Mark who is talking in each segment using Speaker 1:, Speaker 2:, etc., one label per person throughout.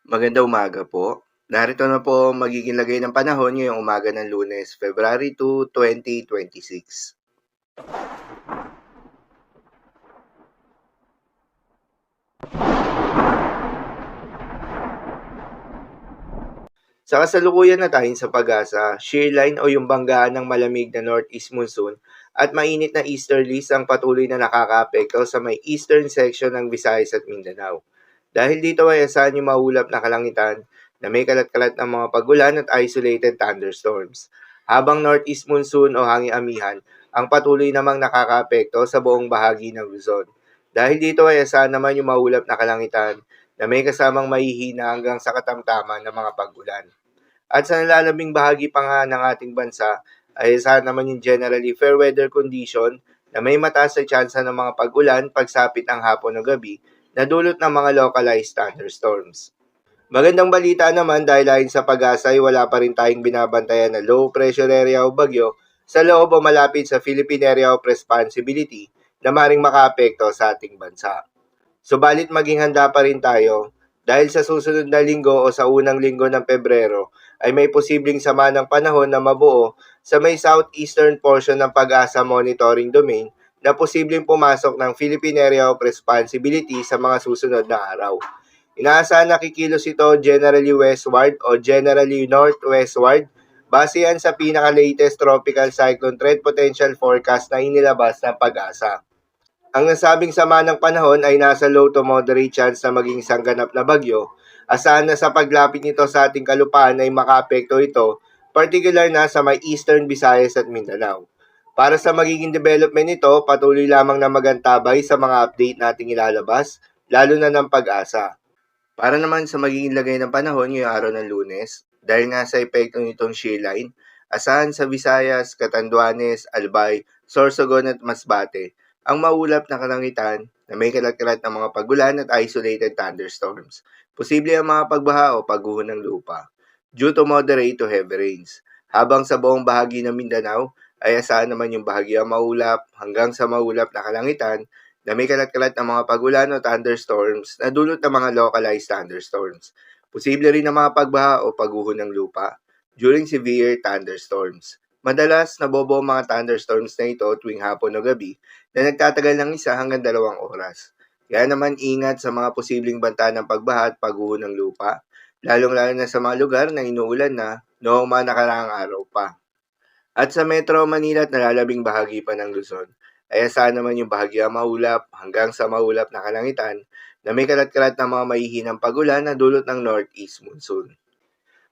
Speaker 1: Magandang umaga po. Narito na po ang magiging lagay ng panahon ngayong umaga ng Lunes, February 2, 2026. Sa kasalukuyan na tayo sa pag-asa, shear line o yung banggaan ng malamig na northeast monsoon at mainit na easterlies ang patuloy na nakakaapekto sa may eastern section ng Visayas at Mindanao. Dahil dito ay asahan yung maulap na kalangitan na may kalat-kalat ng mga pagulan at isolated thunderstorms. Habang northeast monsoon o hangin amihan ang patuloy namang nakakaapekto sa buong bahagi ng Luzon. Dahil dito ay asahan naman yung maulap na kalangitan na may kasamang mahihina hanggang sa katamtaman ng mga pagulan. At sa nalalabing bahagi pa nga ng ating bansa ay asahan naman yung generally fair weather condition na may mataas na tsansa ng mga pag-ulan pagsapit ng hapon o gabi na dulot ng mga localized thunderstorms. Magandang balita naman dahil ayon sa pag-asa ay wala pa rin tayong binabantayan na low pressure area o bagyo sa loob o malapit sa Philippine Area of Responsibility na maring makaapekto sa ating bansa. Subalit maging handa pa rin tayo dahil sa susunod na linggo o sa unang linggo ng Pebrero ay may posibleng sama ng panahon na mabuo sa may southeastern portion ng Pag-asa Monitoring Domain na posibleng pumasok ng Philippine Area of Responsibility sa mga susunod na araw. Inaasahan na kikilos ito generally westward o generally northwestward base yan sa pinaka-latest tropical cyclone threat potential forecast na inilabas ng Pag-asa. Ang nasabing sama ng panahon ay nasa low to moderate chance na maging isang ganap na bagyo. Asahan na sa paglapit nito sa ating kalupaan ay makaapekto ito, particular na sa may Eastern Visayas at Mindanao. Para sa magiging development nito, patuloy lamang na magantabay sa mga update nating ilalabas, lalo na ng Pag-asa. Para naman sa magiging lagay ng panahon ngayong araw ng Lunes, dahil nga sa epekto nitong shear line, asahan sa Visayas, Catanduanes, Albay, Sorsogon at Masbate ang maulap na kalangitan na may kalat-kalat ng mga pagulan at isolated thunderstorms. Posible ang mga pagbaha o pagguho ng lupa due to moderate to heavy rains. Habang sa buong bahagi ng Mindanao ay asahan naman yung bahagyang maulap hanggang sa maulap na kalangitan na may kalat-kalat ng mga pagulan o thunderstorms na dulot ng mga localized thunderstorms. Posible rin ang mga pagbaha o pagguho ng lupa during severe thunderstorms. Madalas, nabobo ang mga thunderstorms na ito tuwing hapon o gabi na nagtatagal ng 1 hanggang 2 oras. Kaya naman ingat sa mga posibleng banta ng pagbaha at pagguho ng lupa, lalong-lalo na sa mga lugar na inuulan na noong mga nakaraang araw pa. At sa Metro Manila at nalalabing bahagi pa ng Luzon, ay asahan naman yung bahagyang maulap hanggang sa maulap na kalangitan na may kalat-kalat ng mga mahihinang pagulan na dulot ng northeast monsoon.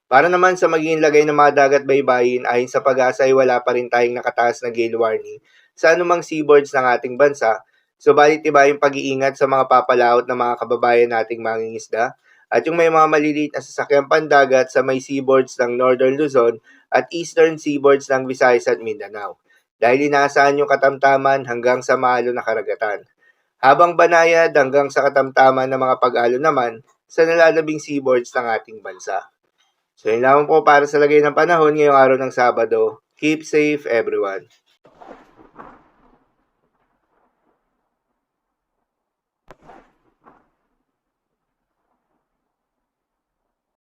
Speaker 1: Para naman sa magiging lagay ng mga dagat baybayin, ayon sa Pag-asa ay wala pa rin tayong nakataas na gale warning sa anumang seaboards ng ating bansa, subalit iba yung pag-iingat sa mga papalaot ng mga kababayan nating mangingisda at yung may mga maliliit na sasakyan pandagat sa may seaboards ng Northern Luzon at Eastern seaboards ng Visayas at Mindanao dahil inaasahan yung katamtaman hanggang sa maalo na karagatan. Habang banayad hanggang sa katamtaman ng mga pag-alo naman sa nalalabing seaboards ng ating bansa. So yun lamang po para sa lagay ng panahon ngayong araw ng Sabado. Keep safe everyone.